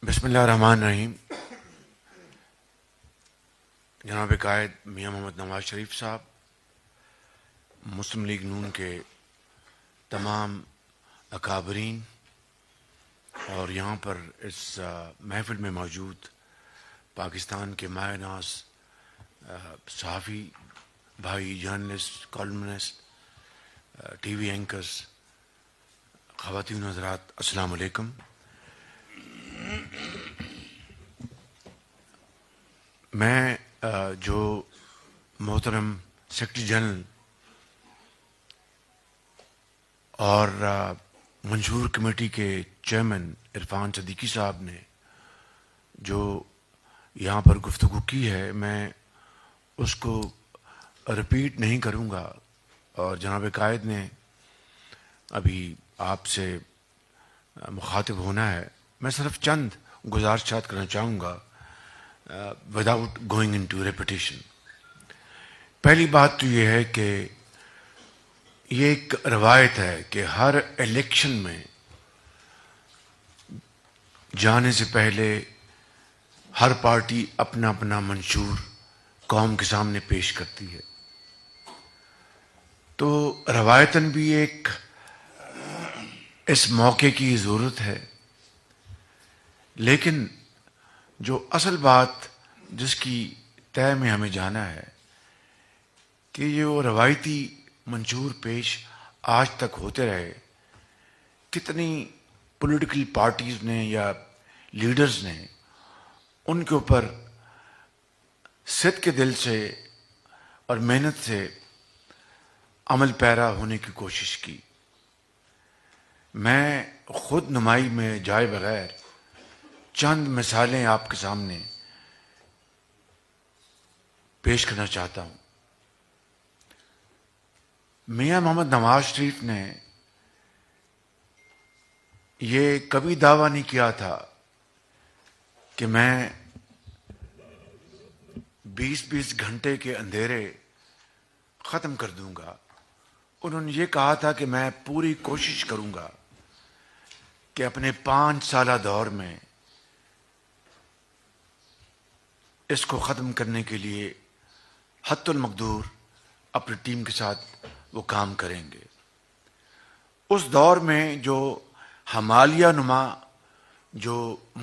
بسم اللہ الرحمن الرحیم. جناب قائد میاں محمد نواز شریف صاحب، مسلم لیگ نون کے تمام اکابرین اور یہاں پر اس محفل میں موجود پاکستان کے مایہ ناز صحافی بھائی، journalist, columnist, T V anchors, خواتین و حضرات، السلام علیکم. میں جو محترم سیکرٹری جنرل اور منشور کمیٹی کے چیئرمین عرفان صدیقی صاحب نے جو یہاں پر گفتگو کی ہے، میں اس کو رپیٹ نہیں کروں گا. اور جناب قائد نے ابھی آپ سے مخاطب ہونا ہے. میں صرف چند گزارشات کرنا چاہوں گا وداؤٹ گوئنگ انٹو ریپیٹیشن. پہلی بات تو یہ ہے کہ یہ ایک روایت ہے کہ ہر الیکشن میں جانے سے پہلے ہر پارٹی اپنا اپنا منشور قوم کے سامنے پیش کرتی ہے. تو روایتاً بھی ایک اس موقع کی ضرورت ہے، لیکن جو اصل بات جس کی طے میں ہمیں جانا ہے کہ یہ وہ روایتی منشور پیش آج تک ہوتے رہے. کتنی پولیٹیکل پارٹیز نے یا لیڈرز نے ان کے اوپر صدق کے دل سے اور محنت سے عمل پیرا ہونے کی کوشش کی. میں خود نمائی میں جائے بغیر چند مثالیں آپ کے سامنے پیش کرنا چاہتا ہوں. میاں محمد نواز شریف نے یہ کبھی دعویٰ نہیں کیا تھا کہ میں 20 گھنٹے کے اندھیرے ختم کر دوں گا. انہوں نے یہ کہا تھا کہ میں پوری کوشش کروں گا کہ اپنے 5 سالہ دور میں اس کو ختم کرنے کے لیے حتی المقدور اپنی ٹیم کے ساتھ وہ کام کریں گے. اس دور میں جو ہمالیہ نما جو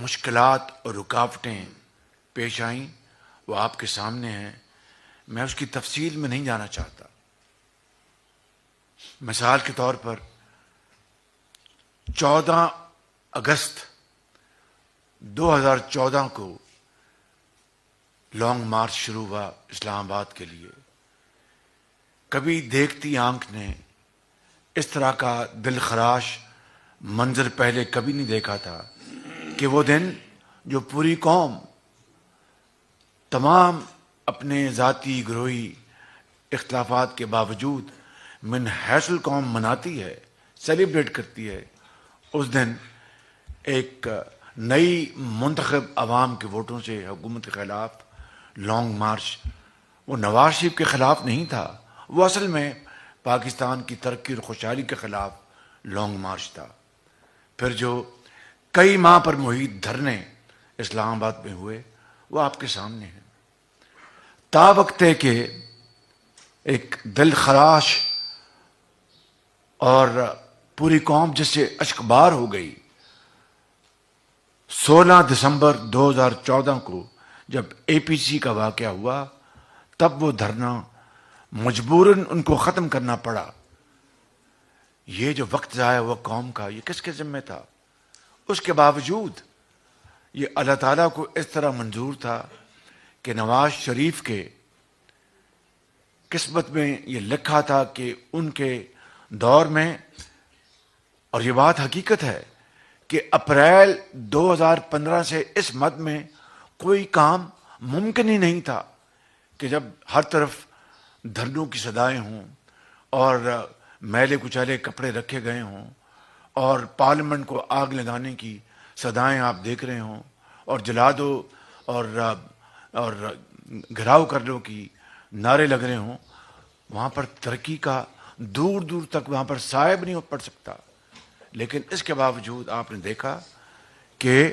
مشکلات اور رکاوٹیں پیش آئیں وہ آپ کے سامنے ہیں. میں اس کی تفصیل میں نہیں جانا چاہتا. مثال کے طور پر 14 اگست 2014 کو لانگ مارچ شروع ہوا اسلام آباد کے لیے. کبھی دیکھتی آنکھ نے اس طرح کا دل خراش منظر پہلے کبھی نہیں دیکھا تھا کہ وہ دن جو پوری قوم تمام اپنے ذاتی گروہی اختلافات کے باوجود من حیث القوم مناتی ہے، سیلیبریٹ کرتی ہے. اس دن ایک نئی منتخب عوام کے ووٹوں سے حکومت کے خلاف لانگ مارچ، وہ نواز شریف کے خلاف نہیں تھا، وہ اصل میں پاکستان کی ترقی اور خوشحالی کے خلاف لانگ مارچ تھا. پھر جو کئی ماہ پر محیط دھرنے اسلام آباد میں ہوئے وہ آپ کے سامنے ہیں. تا وقت کہ ایک دل خراش اور پوری قوم جس سے اشکبار ہو گئی. 16 دسمبر 2014 کو جب اے پی سی کا واقعہ ہوا تب وہ دھرنا مجبوراً ان کو ختم کرنا پڑا. یہ جو وقت ضائع ہوا قوم کا، یہ کس کے ذمہ تھا؟ اس کے باوجود یہ اللہ تعالیٰ کو اس طرح منظور تھا کہ نواز شریف کے قسمت میں یہ لکھا تھا کہ ان کے دور میں، اور یہ بات حقیقت ہے کہ اپریل 2015 سے اس مد میں کوئی کام ممکن ہی نہیں تھا کہ جب ہر طرف دھرنوں کی صدائیں ہوں اور میلے کچالے کپڑے رکھے گئے ہوں اور پارلیمنٹ کو آگ لگانے کی صدائیں آپ دیکھ رہے ہوں اور جلا دو اور گھراؤ کر لو کی نعرے لگ رہے ہوں. وہاں پر ترقی کا دور دور تک وہاں پر سائے بھی نہیں پڑ سکتا. لیکن اس کے باوجود آپ نے دیکھا کہ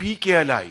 PKLI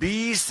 20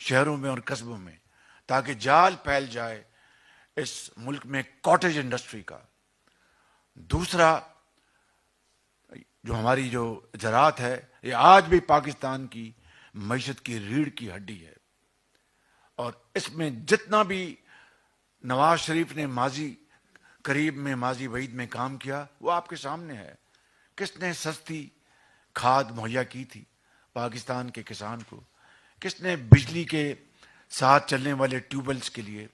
شہروں میں اور قصبوں میں، تاکہ جال پھیل جائے اس ملک میں کاٹیج انڈسٹری کا۔ دوسرا، جو ہماری جو زراعت ہے، یہ آج بھی پاکستان کی معیشت کی ریڑھ کی ہڈی ہے، اور اس میں جتنا بھی نواز شریف نے ماضی قریب میں، ماضی بعید میں کام کیا، وہ آپ کے سامنے ہے۔ کس نے سستی کھاد مہیا کی تھی پاکستان کے کسان کو؟ کس نے بجلی کے ساتھ چلنے والے ٹیوبویلز کے لیے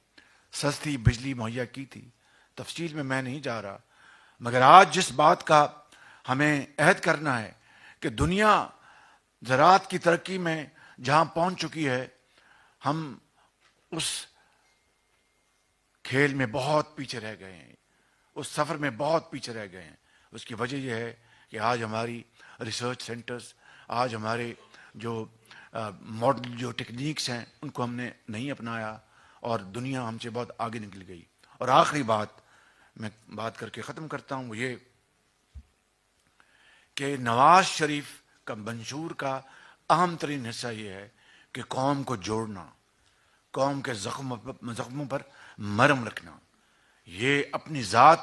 سستی بجلی مہیا کی تھی؟ تفصیل میں نہیں جا رہا، مگر آج جس بات کا ہمیں عہد کرنا ہے کہ دنیا زراعت کی ترقی میں جہاں پہنچ چکی ہے، ہم اس کھیل میں بہت پیچھے رہ گئے ہیں، اس سفر میں بہت پیچھے رہ گئے ہیں۔ اس کی وجہ یہ ہے کہ آج ہماری ریسرچ سینٹرز، آج ہمارے جو ماڈل، جو ٹیکنیکس ہیں، ان کو ہم نے نہیں اپنایا، اور دنیا ہم سے بہت آگے نکل گئی۔ اور آخری بات میں بات کر کے ختم کرتا ہوں، وہ یہ کہ نواز شریف کا منشور کا اہم ترین حصہ یہ ہے کہ قوم کو جوڑنا، قوم کے زخموں پر مرہم رکھنا۔ یہ اپنی ذات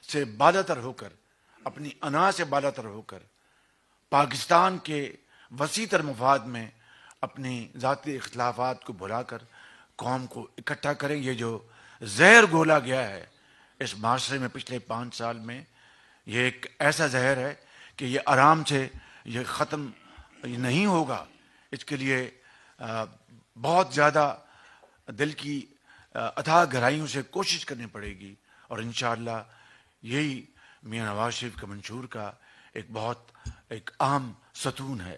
سے بالاتر ہو کر، اپنی انا سے بالاتر ہو کر، پاکستان کے وسیع تر مفاد میں اپنی ذاتی اختلافات کو بھلا کر قوم کو اکٹھا کریں۔ یہ جو زہر گھولا گیا ہے اس معاشرے میں پچھلے 5 سال میں، یہ ایک ایسا زہر ہے کہ یہ آرام سے یہ ختم نہیں ہوگا۔ اس کے لیے بہت زیادہ دل کی اتھاہ گہرائیوں سے کوشش کرنی پڑے گی، اور انشاءاللہ یہی میاں نواز شریف کے منشور کا ایک بہت اہم ستون ہے۔